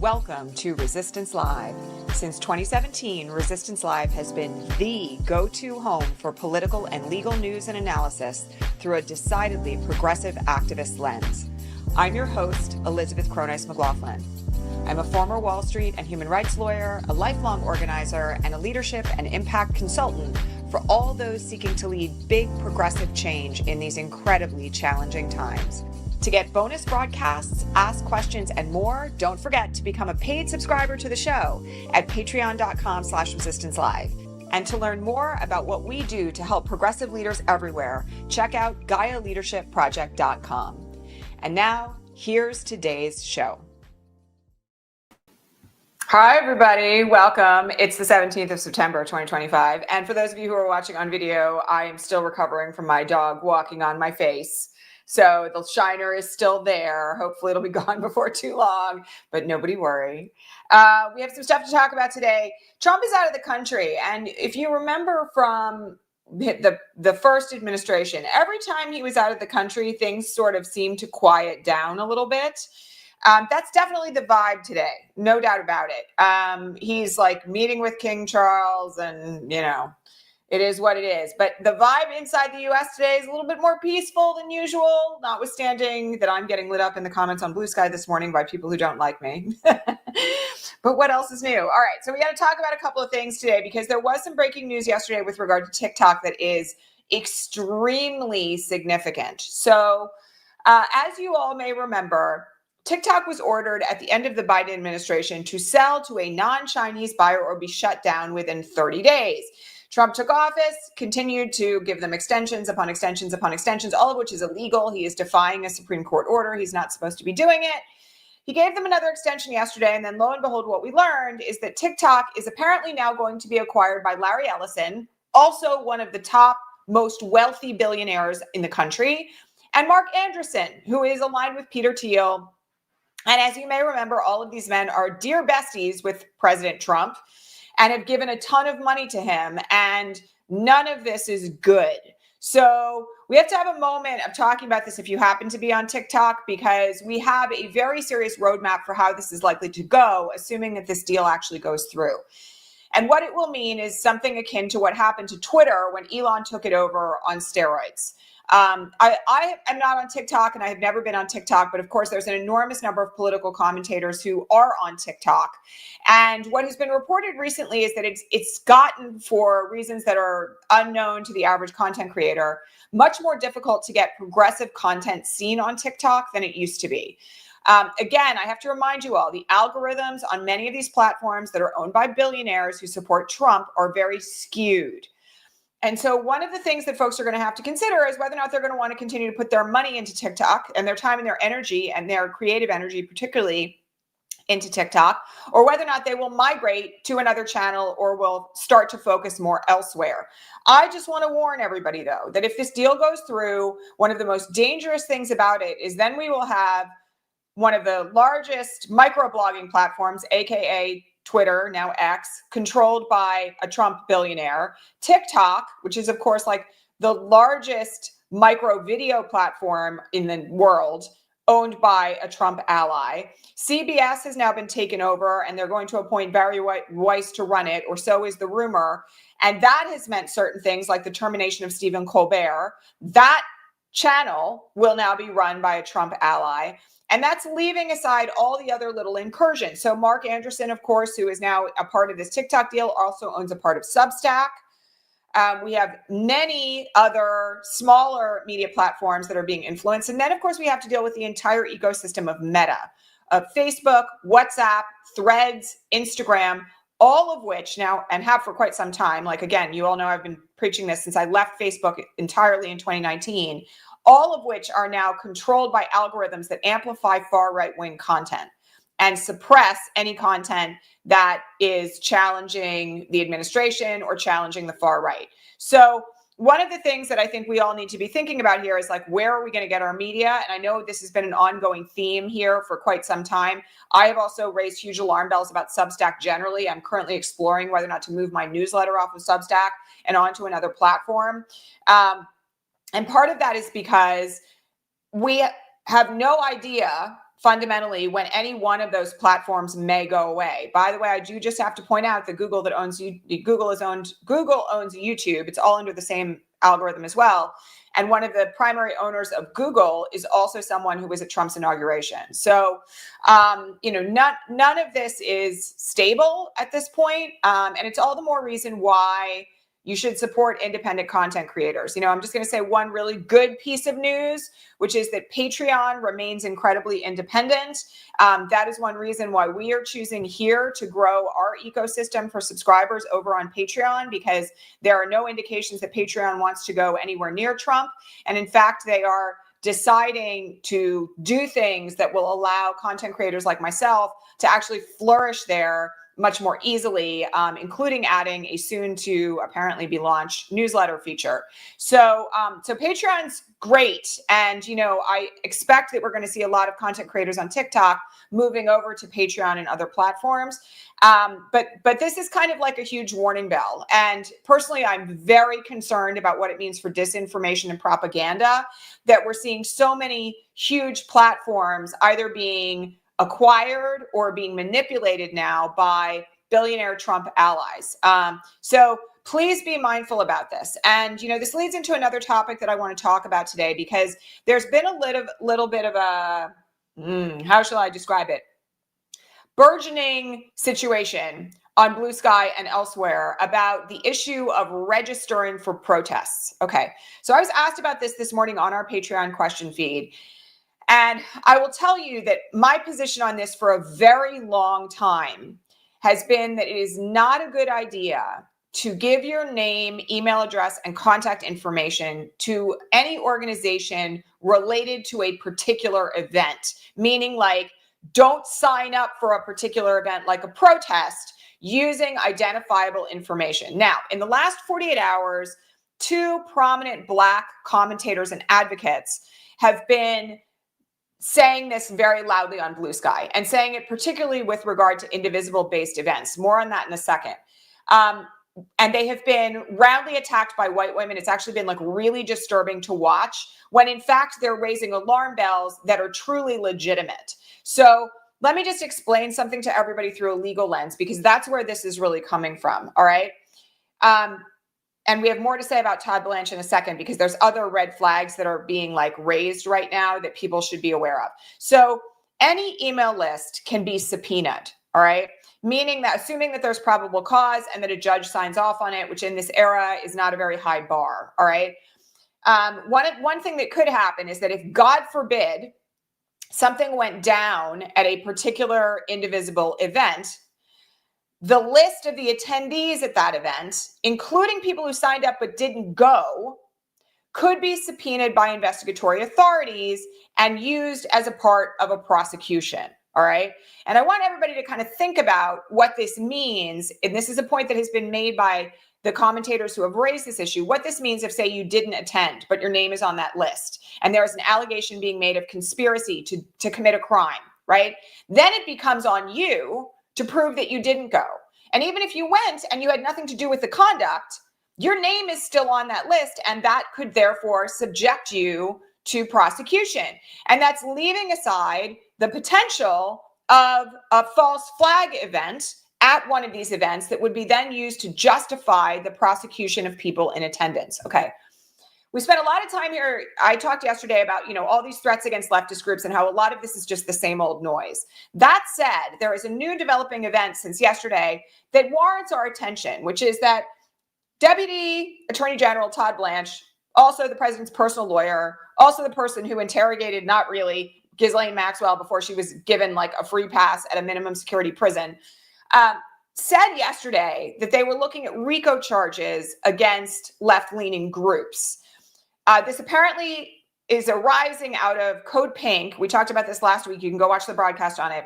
Welcome to Resistance Live. Since 2017, Resistance Live has been the go-to home for political and legal news and analysis through a decidedly progressive activist lens. I'm your host, Elizabeth Cronise McLaughlin. I'm a former Wall Street and human rights lawyer, a lifelong organizer, and a leadership and impact consultant for all those seeking to lead big progressive change in these incredibly challenging times. To get bonus broadcasts, ask questions, and more, don't forget to become a paid subscriber to the show at patreon.com/resistancelive. And to learn more about what we do to help progressive leaders everywhere, check out GaiaLeadershipProject.com. And now, here's today's show. Hi, everybody. Welcome. It's the 17th of September, 2025. And for those of you who are watching on video, I am still recovering from my dog walking on my face. So the shiner is still there. Hopefully it'll be gone before too long, but nobody worry. We have some stuff to talk about today. Trump is out of the country. And if you remember from the first administration, every time he was out of the country, things sort of seemed to quiet down a little bit. That's definitely the vibe today. No doubt about it. He's like meeting with King Charles and, you know, it is what it is. But the vibe inside the U.S. today is a little bit more peaceful than usual, notwithstanding that I'm getting lit up in the comments on Blue Sky this morning by people who don't like me. But what else is new? All right, so we got to talk about a couple of things today because there was some breaking news yesterday with regard to TikTok that is extremely significant. So as you all may remember, TikTok was ordered at the end of the Biden administration to sell to a non-Chinese buyer or be shut down within 30 days. Trump took office, continued to give them extensions upon extensions upon extensions, all of which is illegal. He is defying a Supreme Court order. He's not supposed to be doing it. He gave them another extension yesterday, and then lo and behold, what we learned is that TikTok is apparently now going to be acquired by Larry Ellison, also one of the top most wealthy billionaires in the country, and Mark Andreessen, who is aligned with Peter Thiel. And as you may remember, all of these men are dear besties with President Trump and have given a ton of money to him, and none of this is good. So we have to have a moment of talking about this if you happen to be on TikTok, because we have a very serious roadmap for how this is likely to go, assuming that this deal actually goes through. And what it will mean is something akin to what happened to Twitter when Elon took it over on steroids. I am not on TikTok and I have never been on TikTok, but of course there's an enormous number of political commentators who are on TikTok. And what has been reported recently is that it's gotten, for reasons that are unknown to the average content creator, much more difficult to get progressive content seen on TikTok than it used to be. Again, I have to remind you all, the algorithms on many of these platforms that are owned by billionaires who support Trump are very skewed. And so one of the things that folks are going to have to consider is whether or not they're going to want to continue to put their money into TikTok and their time and their energy and their creative energy, particularly into TikTok, or whether or not they will migrate to another channel or will start to focus more elsewhere. I just want to warn everybody, though, that if this deal goes through, one of the most dangerous things about it is then we will have one of the largest microblogging platforms, aka Twitter, now X, controlled by a Trump billionaire. TikTok, which is, of course, like the largest micro video platform in the world, owned by a Trump ally. CBS has now been taken over, and they're going to appoint Barry Weiss to run it, or so is the rumor. And that has meant certain things like the termination of Stephen Colbert. That channel will now be run by a Trump ally. And that's leaving aside all the other little incursions. So Mark Andreessen, of course, who is now a part of this TikTok deal, also owns a part of SUBSTAck. We have many other smaller media platforms that are being influenced. And then, of course, we have to deal with the entire ecosystem of Meta, of Facebook, WhatsApp, Threads, Instagram, all of which now, and have for quite some time, like, again, you all know I've been preaching this since I left Facebook entirely in 2019, all of which are now controlled by algorithms that amplify far right-wing content and suppress any content that is challenging the administration or challenging the far right. So one of the things that I think we all need to be thinking about here is, like, where are we going to get our media? And I know this has been an ongoing theme here for quite some time. I have also raised huge alarm bells about Substack generally. I'm currently exploring whether or not to move my newsletter off of Substack and onto another platform. And part of that is because we have no idea fundamentally when any one of those platforms may go away. By the way, I do just have to point out that Google owns YouTube. It's all under the same algorithm as well. And one of the primary owners of Google is also someone who was at Trump's inauguration. So, none of this is stable at this point. And it's all the more reason why you should support independent content creators. I'm just going to say one really good piece of news, which is that Patreon remains incredibly independent. That is one reason why we are choosing here to grow our ecosystem for subscribers over on Patreon, because there are no indications that Patreon wants to go anywhere near Trump. And in fact, they are deciding to do things that will allow content creators like myself to actually flourish there much more easily, including adding a soon to apparently be launched newsletter feature. So Patreon's great. And, I expect that we're going to see a lot of content creators on TikTok moving over to Patreon and other platforms. But this is kind of like a huge warning bell. And personally, I'm very concerned about what it means for disinformation and propaganda, that we're seeing so many huge platforms either being acquired or being manipulated now by billionaire Trump allies. So please be mindful about this. And, this leads into another topic that I want to talk about today, because there's been a little bit of a, how shall I describe it? Burgeoning situation on Blue Sky and elsewhere about the issue of registering for protests. Okay, so I was asked about this morning on our Patreon question feed. And I will tell you that my position on this for a very long time has been that it is not a good idea to give your name, email address, and contact information to any organization related to a particular event, meaning like don't sign up for a particular event like a protest using identifiable information. Now, in the last 48 hours, 2 prominent Black commentators and advocates have been saying this very loudly on Blue Sky, and saying it particularly with regard to indivisible-based events. More on that in a second. And they have been roundly attacked by white women. It's actually been like really disturbing to watch, when in fact they're raising alarm bells that are truly legitimate. So let me just explain something to everybody through a legal lens, because that's where this is really coming from. All right. And we have more to say about Todd Blanche in a second, because there's other red flags that are being like raised right now that people should be aware of. So any email list can be subpoenaed, all right? Meaning that assuming that there's probable cause and that a judge signs off on it, which in this era is not a very high bar, all right? One thing that could happen is that if, God forbid, something went down at a particular indivisible event, the list of the attendees at that event, including people who signed up but didn't go, could be subpoenaed by investigatory authorities and used as a part of a prosecution. All right. And I want everybody to kind of think about what this means. And this is a point that has been made by the commentators who have raised this issue. What this means if, say, you didn't attend, but your name is on that list, and there's an allegation being made of conspiracy to commit a crime, right? Then it becomes on you to prove that you didn't go. And even if you went and you had nothing to do with the conduct, your name is still on that list, and that could therefore subject you to prosecution. And that's leaving aside the potential of a false flag event at one of these events that would be then used to justify the prosecution of people in attendance. Okay. We spent a lot of time here. I talked yesterday about, all these threats against leftist groups and how a lot of this is just the same old noise. That said, there is a new developing event since yesterday that warrants our attention, which is that Deputy Attorney General Todd Blanche, also the president's personal lawyer, also the person who interrogated, not really, Ghislaine Maxwell before she was given like a free pass at a minimum security prison, said yesterday that they were looking at RICO charges against left-leaning groups. This apparently is arising out of Code Pink. We talked about this last week. You can go watch the broadcast on it.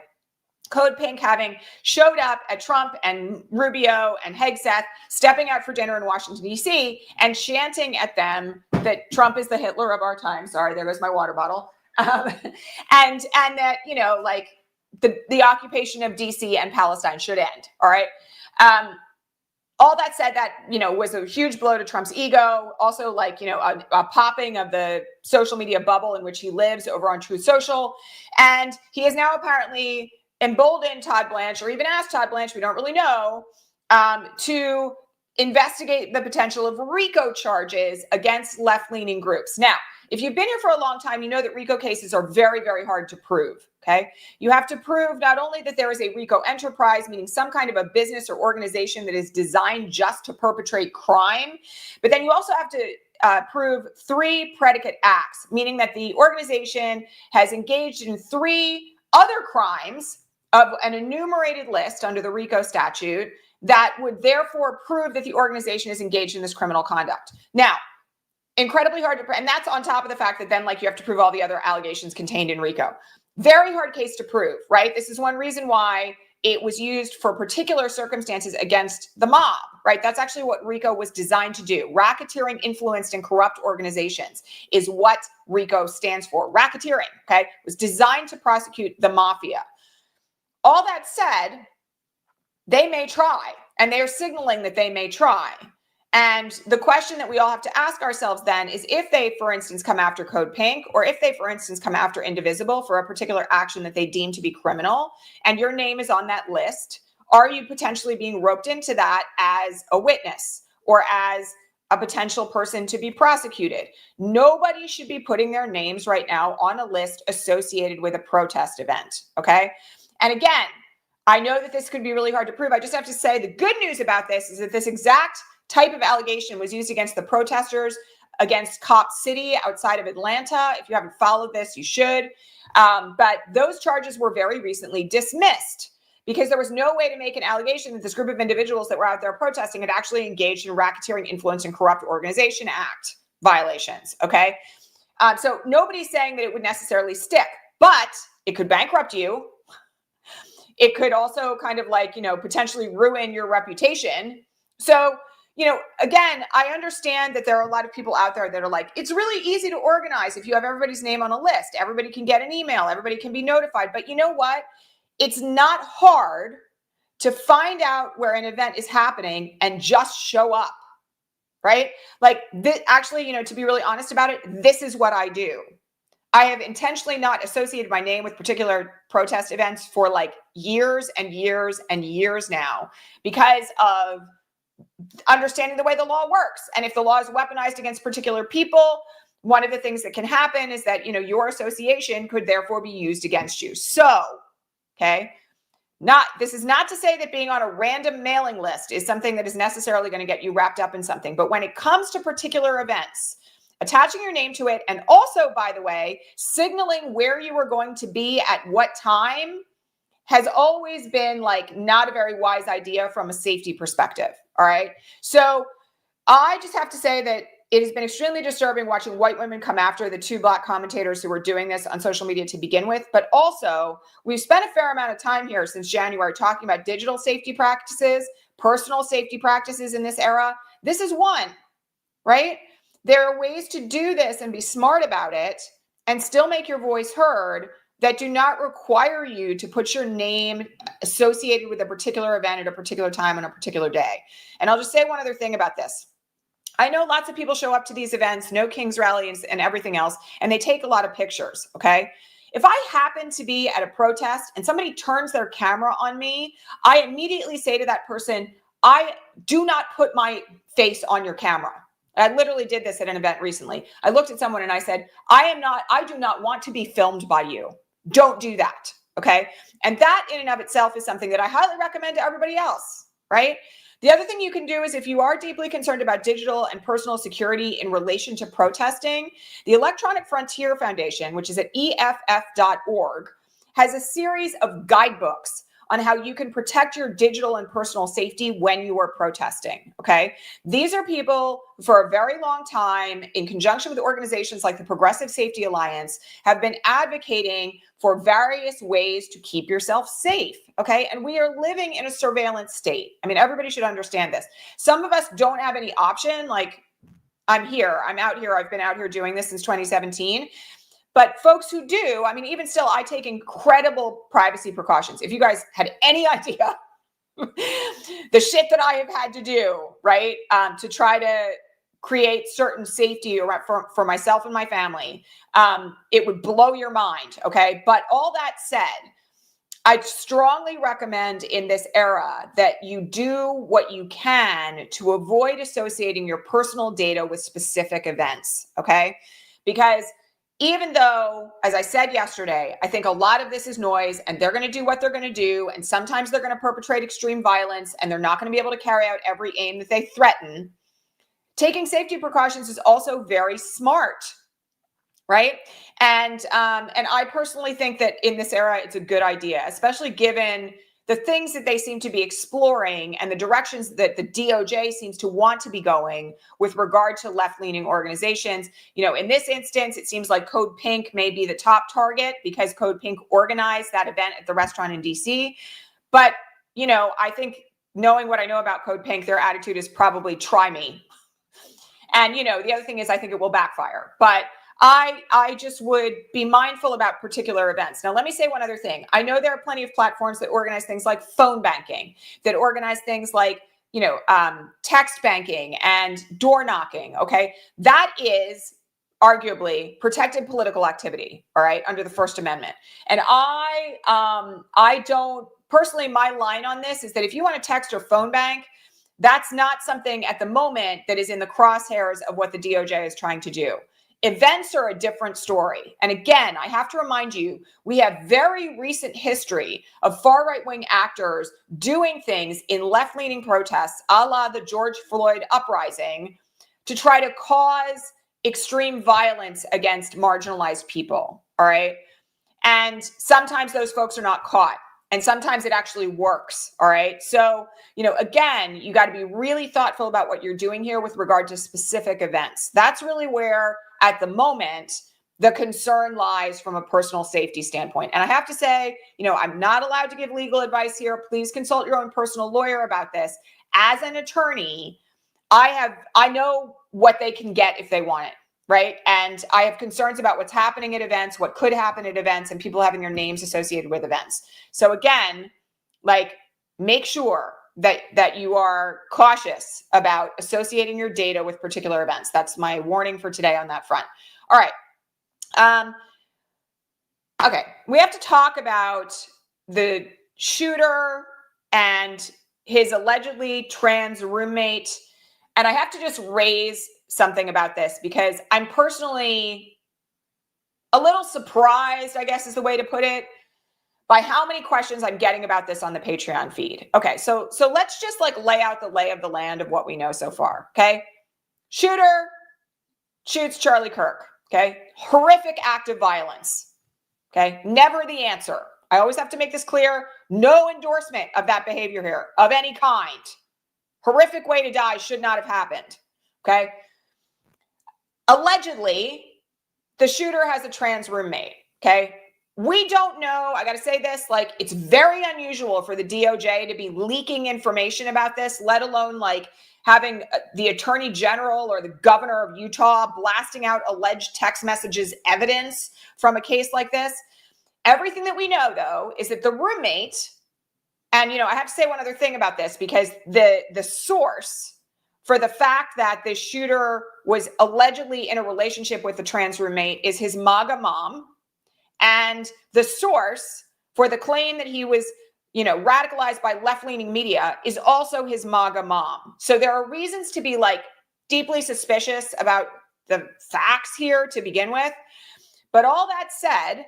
Code Pink having showed up at Trump and Rubio and Hegseth, stepping out for dinner in Washington, D.C., and chanting at them that Trump is the Hitler of our time. Sorry, there goes my water bottle. And that, the occupation of D.C. and Palestine should end. All right. All that said, that, was a huge blow to Trump's ego. Also, like, a popping of the social media bubble in which he lives over on Truth Social. And he has now apparently emboldened Todd Blanche, or even asked Todd Blanche, we don't really know, to investigate the potential of RICO charges against left-leaning groups. Now, if you've been here for a long time, you know that RICO cases are very, very hard to prove, okay? You have to prove not only that there is a RICO enterprise, meaning some kind of a business or organization that is designed just to perpetrate crime, but then you also have to prove 3 predicate acts, meaning that the organization has engaged in 3 other crimes of an enumerated list under the RICO statute that would therefore prove that the organization is engaged in this criminal conduct. Now, incredibly hard to prove, and that's on top of the fact that then, like, you have to prove all the other allegations contained in RICO. Very hard case to prove, right? This is one reason why it was used for particular circumstances against the mob, right? That's actually what RICO was designed to do. Racketeering, influenced, and corrupt organizations is what RICO stands for. Racketeering, okay, was designed to prosecute the mafia. All that said, they may try, and they are signaling that they may try. And the question that we all have to ask ourselves then is, if they, for instance, come after Code Pink, or if they, for instance, come after Indivisible for a particular action that they deem to be criminal, and your name is on that list, are you potentially being roped into that as a witness or as a potential person to be prosecuted? Nobody should be putting their names right now on a list associated with a protest event, okay? And again, I know that this could be really hard to prove. I just have to say the good news about this is that this exact type of allegation was used against the protesters against Cop City outside of Atlanta. If you haven't followed this, you should. But those charges were very recently dismissed because there was no way to make an allegation that this group of individuals that were out there protesting had actually engaged in racketeering, influence, and corrupt organization act violations, okay? So nobody's saying that it would necessarily stick, but it could bankrupt you. It could also kind of like, potentially ruin your reputation. So, again, I understand that there are a lot of people out there that are like, it's really easy to organize if you have everybody's name on a list. Everybody can get an email. Everybody can be notified. But you know what? It's not hard to find out where an event is happening and just show up, right? Like, this, actually, to be really honest about it, this is what I do. I have intentionally not associated my name with particular protest events for like years and years and years now because of understanding the way the law works. And if the law is weaponized against particular people, one of the things that can happen is that, your association could therefore be used against you. So, okay, this is not to say that being on a random mailing list is something that is necessarily going to get you wrapped up in something. But when it comes to particular events, attaching your name to it, and also, by the way, signaling where you are going to be at what time, has always been like not a very wise idea from a safety perspective. All right. So I just have to say that it has been extremely disturbing watching white women come after the 2 Black commentators who were doing this on social media to begin with. But also, we've spent a fair amount of time here since January talking about digital safety practices, personal safety practices in this era. This is one, right? There are ways to do this and be smart about it and still make your voice heard that do not require you to put your name associated with a particular event at a particular time on a particular day. And I'll just say one other thing about this. I know lots of people show up to these events, no King's rallies and everything else, and they take a lot of pictures, okay? If I happen to be at a protest and somebody turns their camera on me, I immediately say to that person, I do not put my face on your camera. I literally did this at an event recently. I looked at someone and I said, I do not want to be filmed by you. Don't do that, okay? And that in and of itself is something that I highly recommend to everybody else, right? The other thing you can do is, if you are deeply concerned about digital and personal security in relation to protesting, the Electronic Frontier Foundation, which is at EFF.org, has a series of guidebooks on how you can protect your digital and personal safety when you are protesting, okay? These are people who, for a very long time, in conjunction with organizations like the Progressive Safety Alliance, have been advocating for various ways to keep yourself safe, okay? And we are living in a surveillance state. I mean, everybody should understand this. Some of us don't have any option, like, I'm out here, I've been out here doing this since 2017. But folks who do, I mean, even still, I take incredible privacy precautions. If you guys had any idea the shit that I have had to do, right, to try to create certain safety for myself and my family, it would blow your mind, okay? But all that said, I strongly recommend in this era that you do what you can to avoid associating your personal data with specific events, okay? Because even though, as I said yesterday, I think a lot of this is noise and they're going to do what they're going to do. And sometimes they're going to perpetrate extreme violence and they're not going to be able to carry out every aim that they threaten. Taking safety precautions is also very smart, right? And I personally think that in this era, it's a good idea, especially given the things that they seem to be exploring and the directions that the DOJ seems to want to be going with regard to left-leaning organizations. You know, in this instance, it seems like Code Pink may be the top target because Code Pink organized that event at the restaurant in DC. But, you know, I think knowing what I know about Code Pink, their attitude is probably try me. And, you know, the other thing is I think it will backfire. But I just would be mindful about particular events. Now, let me say one other thing. I know there are plenty of platforms that organize things like phone banking, that organize things like, you know, text banking and door knocking. Okay. That is arguably protected political activity. All right. Under the First Amendment. And I don't personally, my line on this is that if you want to text or phone bank, that's not something at the moment that is in the crosshairs of what the DOJ is trying to do. Events are a different story. And again, I have to remind you, we have very recent history of far right-wing actors doing things in left-leaning protests, a la the George Floyd uprising, to try to cause extreme violence against marginalized people, all right? And sometimes those folks are not caught. And sometimes it actually works, all right? So, you know, again, you got to be really thoughtful about what you're doing here with regard to specific events. That's really where, at the moment, the concern lies from a personal safety standpoint. And I have to say, you know, I'm not allowed to give legal advice here. Please consult your own personal lawyer about this. As an attorney, I know what they can get if they want it. Right. And I have concerns about what's happening at events, what could happen at events, and people having their names associated with events. So again, like, make sure that you are cautious about associating your data with particular events. That's my warning for today on that front. All right. Okay. We have to talk about the shooter and his allegedly trans roommate. And I have to just raise something about this because I'm personally a little surprised, I guess is the way to put it, by how many questions I'm getting about this on the Patreon feed. Okay, so let's just like lay out the lay of the land of what we know so far, okay? Shooter shoots Charlie Kirk, okay? Horrific act of violence, okay? Never the answer. I always have to make this clear. No endorsement of that behavior here of any kind. Horrific way to die, should not have happened, okay? Allegedly, the shooter has a trans roommate, okay? We don't know. I got to say this, like, it's very unusual for the DOJ to be leaking information about this, let alone like having the attorney general or the governor of Utah blasting out alleged text messages evidence from a case like this. Everything that we know, though, is that the roommate, and, you know, I have to say one other thing about this because the source for the fact that the shooter was allegedly in a relationship with the trans roommate is his MAGA mom. And the source for the claim that he was, you know, radicalized by left-leaning media is also his MAGA mom. So there are reasons to be like deeply suspicious about the facts here to begin with. But all that said,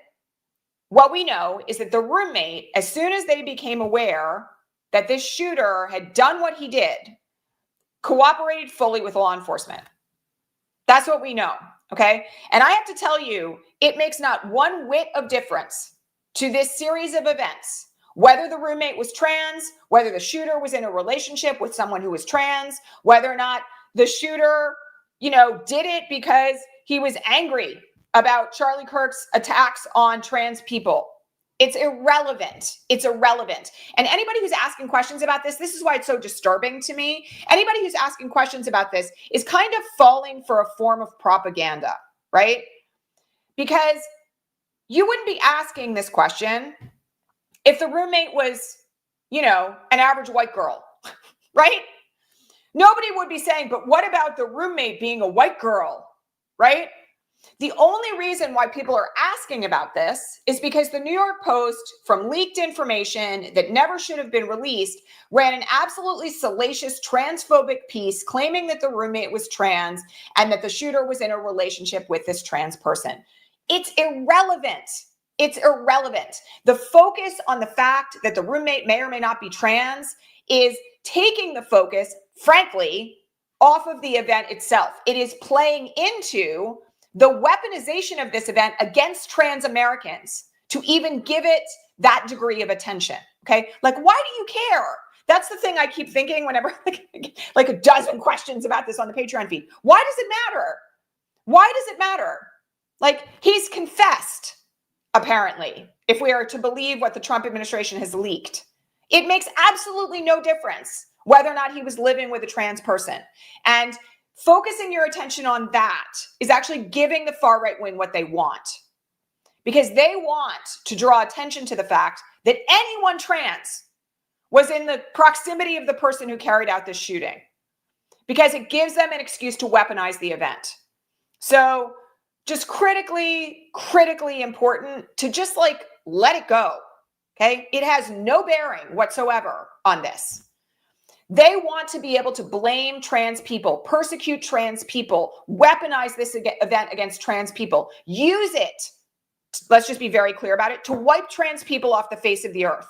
what we know is that the roommate, as soon as they became aware that this shooter had done what he did, cooperated fully with law enforcement. That's what we know, okay? And I have to tell you, it makes not one whit of difference to this series of events, whether the roommate was trans, whether the shooter was in a relationship with someone who was trans, whether or not the shooter, you know, did it because he was angry about Charlie Kirk's attacks on trans people. It's irrelevant. It's irrelevant. And anybody who's asking questions about this is why it's so disturbing to me. Anybody who's asking questions about this is kind of falling for a form of propaganda, right? Because you wouldn't be asking this question if the roommate was an average white girl, right? Nobody would be saying, but what about the roommate being a white girl, right? The only reason why people are asking about this is because the New York Post, from leaked information that never should have been released, ran an absolutely salacious transphobic piece claiming that the roommate was trans and that the shooter was in a relationship with this trans person. It's irrelevant. It's irrelevant. The focus on the fact that the roommate may or may not be trans is taking the focus, frankly, off of the event itself. It is playing into the weaponization of this event against trans Americans to even give it that degree of attention. Okay. Like, why do you care? That's the thing I keep thinking whenever like a dozen questions about this on the Patreon feed. Why does it matter? Why does it matter? Like, he's confessed, apparently, if we are to believe what the Trump administration has leaked. It makes absolutely no difference whether or not he was living with a trans person. And focusing your attention on that is actually giving the far right wing what they want, because they want to draw attention to the fact that anyone trans was in the proximity of the person who carried out this shooting, because it gives them an excuse to weaponize the event. So just critically important to just let it go. Okay. It has no bearing whatsoever on this. They want to be able to blame trans people, persecute trans people, weaponize this event against trans people, use it, let's just be very clear about it, to wipe trans people off the face of the earth.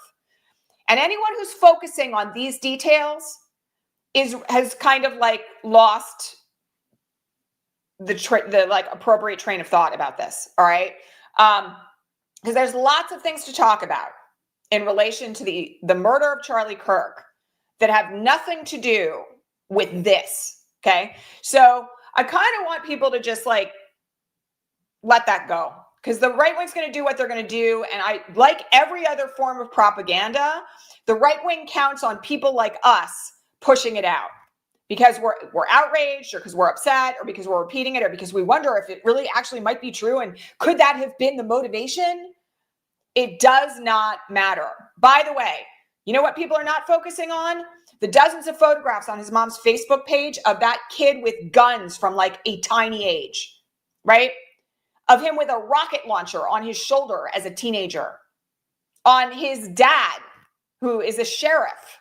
And anyone who's focusing on these details has kind of lost the appropriate train of thought about this. All right. Because there's lots of things to talk about in relation to the murder of Charlie Kirk that have nothing to do with this. Okay. So I kind of want people to just let that go, because the right wing's going to do what they're going to do. And like every other form of propaganda, the right wing counts on people like us pushing it out because we're outraged, or because we're upset, or because we're repeating it, or because we wonder if it really actually might be true. And could that have been the motivation? It does not matter. By the way, you know what people are not focusing on? The dozens of photographs on his mom's Facebook page of that kid with guns from a tiny age, right? Of him with a rocket launcher on his shoulder as a teenager. On his dad, who is a sheriff,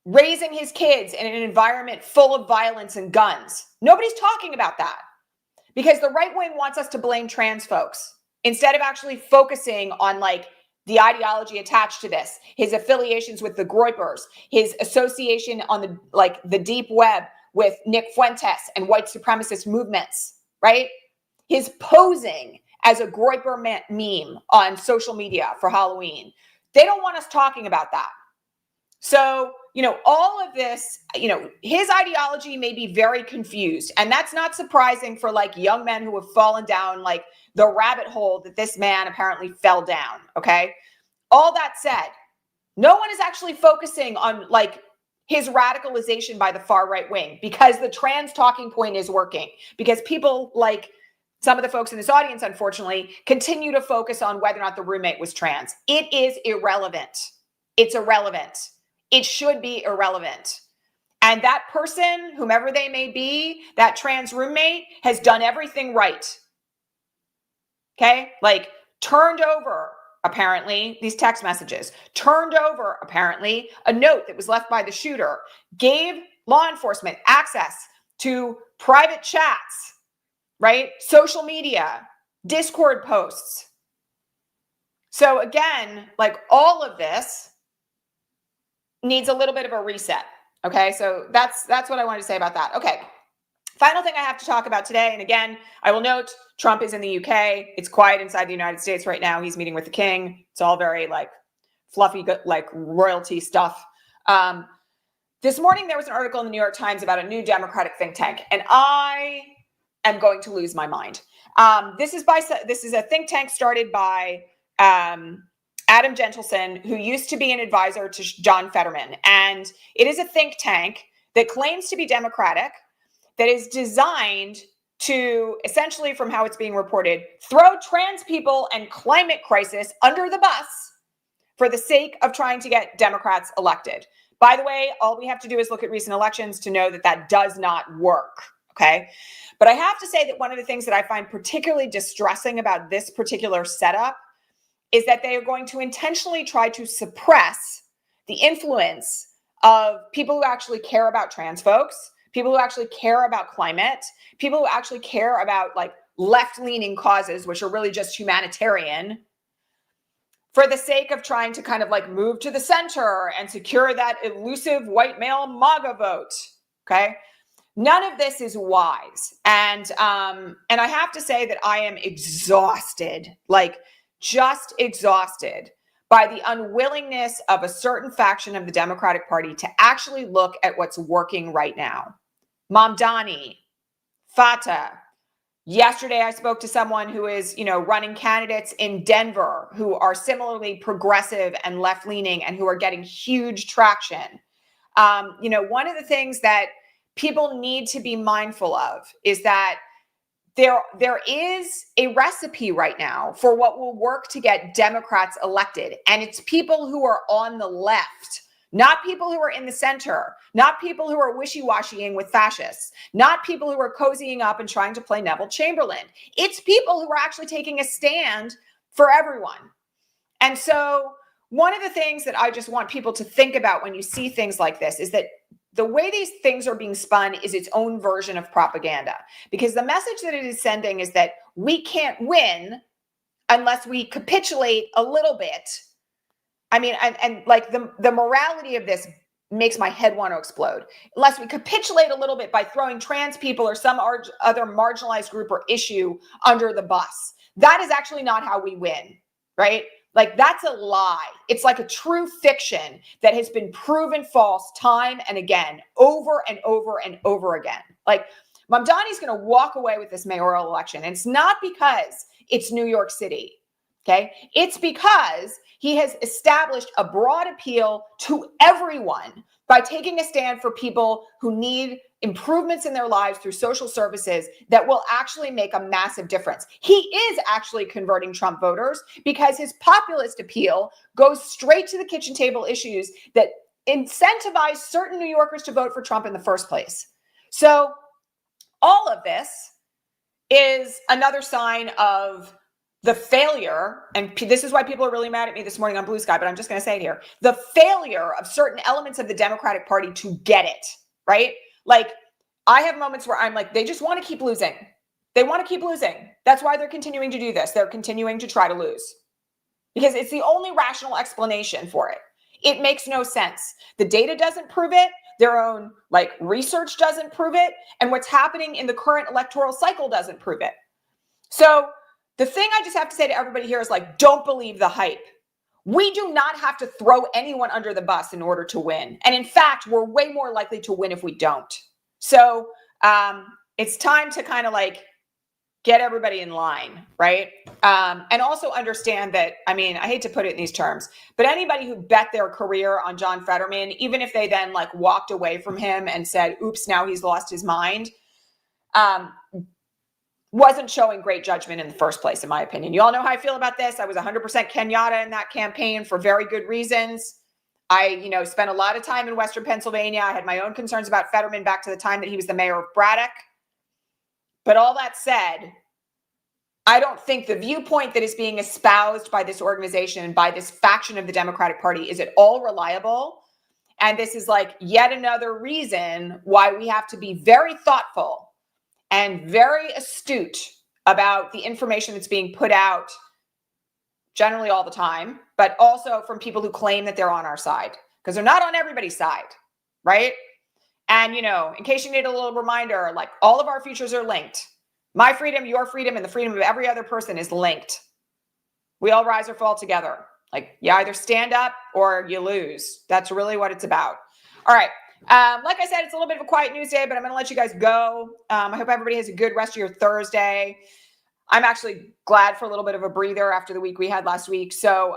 raising his kids in an environment full of violence and guns. Nobody's talking about that, because the right wing wants us to blame trans folks instead of actually focusing on the ideology attached to this, his affiliations with the Groypers, his association on the deep web with Nick Fuentes and white supremacist movements, right? His posing as a Groyper meme on social media for Halloween. They don't want us talking about that. So, all of this, his ideology may be very confused. And that's not surprising for young men who have fallen down the rabbit hole that this man apparently fell down. Okay. All that said, no one is actually focusing on his radicalization by the far right wing, because the trans talking point is working, because people some of the folks in this audience, unfortunately, continue to focus on whether or not the roommate was trans. It is irrelevant. It's irrelevant. It should be irrelevant. And that person, whomever they may be, that trans roommate, has done everything right. Okay? Turned over, apparently, these text messages, turned over, apparently, a note that was left by the shooter, gave law enforcement access to private chats, right? Social media, Discord posts. So again, all of this needs a little bit of a reset. Okay, so that's what I wanted to say about that. Okay, final thing I have to talk about today, and again, I will note Trump is in the UK. It's quiet inside the United States right now. He's meeting with the king. It's all very fluffy, royalty stuff. This morning there was an article in the New York Times about a new Democratic think tank, and I am going to lose my mind. This is a think tank started by Adam Gentleson, who used to be an advisor to John Fetterman. And it is a think tank that claims to be Democratic, that is designed to essentially, from how it's being reported, throw trans people and climate crisis under the bus for the sake of trying to get Democrats elected. By the way, all we have to do is look at recent elections to know that that does not work, okay? But I have to say that one of the things that I find particularly distressing about this particular setup is that they are going to intentionally try to suppress the influence of people who actually care about trans folks, people who actually care about climate, people who actually care about like left-leaning causes, which are really just humanitarian, for the sake of trying to kind of like move to the center and secure that elusive white male MAGA vote, okay? None of this is wise. And I have to say that I am exhausted, like just exhausted by the unwillingness of a certain faction of the Democratic Party to actually look at what's working right now. Mamdani, Fatah. Yesterday, I spoke to someone who is, running candidates in Denver who are similarly progressive and left-leaning and who are getting huge traction. One of the things that people need to be mindful of is that there is a recipe right now for what will work to get Democrats elected. And it's people who are on the left, not people who are in the center, not people who are wishy-washying with fascists, not people who are cozying up and trying to play Neville Chamberlain. It's people who are actually taking a stand for everyone. And so one of the things that I just want people to think about when you see things like this is that the way these things are being spun is its own version of propaganda, because the message that it is sending is that we can't win unless we capitulate a little bit. I mean, and like the morality of this makes my head want to explode. Unless we capitulate a little bit by throwing trans people or some other marginalized group or issue under the bus. That is actually not how we win, right? Like, that's a lie. It's like a true fiction that has been proven false time and again, over and over and over again. Like, Mamdani's going to walk away with this mayoral election. And it's not because it's New York City, okay? It's because he has established a broad appeal to everyone by taking a stand for people who need improvements in their lives through social services that will actually make a massive difference. He is actually converting Trump voters because his populist appeal goes straight to the kitchen table issues that incentivize certain New Yorkers to vote for Trump in the first place. So all of this is another sign of the failure, and this is why people are really mad at me this morning on Blue Sky, but I'm just going to say it here, the failure of certain elements of the Democratic Party to get it, right? Like, I have moments where I'm like, they just want to keep losing. They want to keep losing. That's why they're continuing to do this. They're continuing to try to lose because it's the only rational explanation for it. It makes no sense. The data doesn't prove it. Their own research doesn't prove it. And what's happening in the current electoral cycle doesn't prove it. So the thing I just have to say to everybody here is don't believe the hype. We do not have to throw anyone under the bus in order to win. And in fact, we're way more likely to win if we don't. So it's time to kind of get everybody in line, right? And also understand that, I hate to put it in these terms, but anybody who bet their career on John Fetterman, even if they then walked away from him and said, oops, now he's lost his mind, wasn't showing great judgment in the first place, in my opinion. You all know how I feel about this. I was 100% Kenyatta in that campaign for very good reasons. I, spent a lot of time in Western Pennsylvania. I had my own concerns about Fetterman back to the time that he was the mayor of Braddock. But all that said, I don't think the viewpoint that is being espoused by this organization and by this faction of the Democratic Party is at all reliable. And this is yet another reason why we have to be very thoughtful and very astute about the information that's being put out generally all the time, but also from people who claim that they're on our side, because they're not on everybody's side, right? And, in case you need a little reminder, all of our futures are linked. My freedom, your freedom, and the freedom of every other person is linked. We all rise or fall together. You either stand up or you lose. That's really what it's about. All right. Like I said, it's a little bit of a quiet news day, but I'm going to let you guys go. I hope everybody has a good rest of your Thursday. I'm actually glad for a little bit of a breather after the week we had last week. So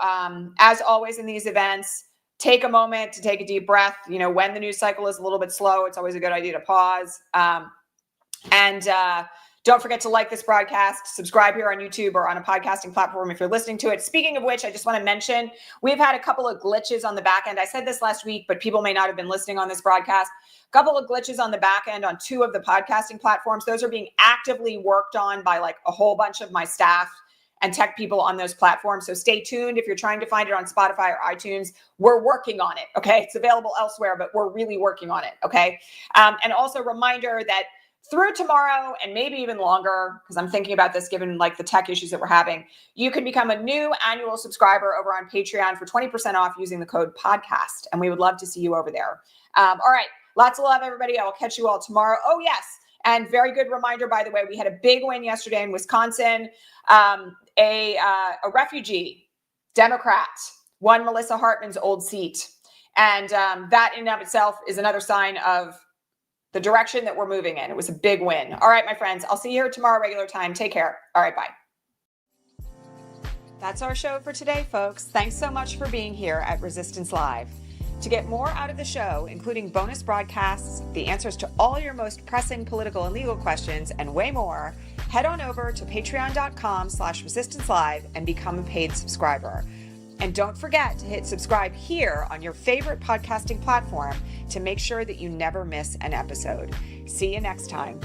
as always in these events, take a moment to take a deep breath. When the news cycle is a little bit slow, it's always a good idea to pause. And Don't forget to like this broadcast, subscribe here on YouTube or on a podcasting platform if you're listening to it. Speaking of which, I just want to mention, we've had a couple of glitches on the back end. I said this last week, but people may not have been listening on this broadcast. A couple of glitches on the back end on 2 of the podcasting platforms. Those are being actively worked on by like a whole bunch of my staff and tech people on those platforms. So stay tuned. If you're trying to find it on Spotify or iTunes, we're working on it. Okay. It's available elsewhere, but we're really working on it. Okay. And also reminder that through tomorrow and maybe even longer, because I'm thinking about this given like the tech issues that we're having, you can become a new annual subscriber over on Patreon for 20% off using the code podcast. And we would love to see you over there. All right. Lots of love, everybody. I will catch you all tomorrow. Oh, yes. And very good reminder, by the way, we had a big win yesterday in Wisconsin. A refugee Democrat won Melissa Hartman's old seat. And that in and of itself is another sign of the direction that we're moving in. It was a big win. All right, my friends, I'll see you here tomorrow, regular time. Take care. All right, bye. That's our show for today, folks. Thanks so much for being here at Resistance Live. To get more out of the show, including bonus broadcasts, the answers to all your most pressing political and legal questions, and way more, head on over to patreon.com/resistancelive and become a paid subscriber. And don't forget to hit subscribe here on your favorite podcasting platform to make sure that you never miss an episode. See you next time.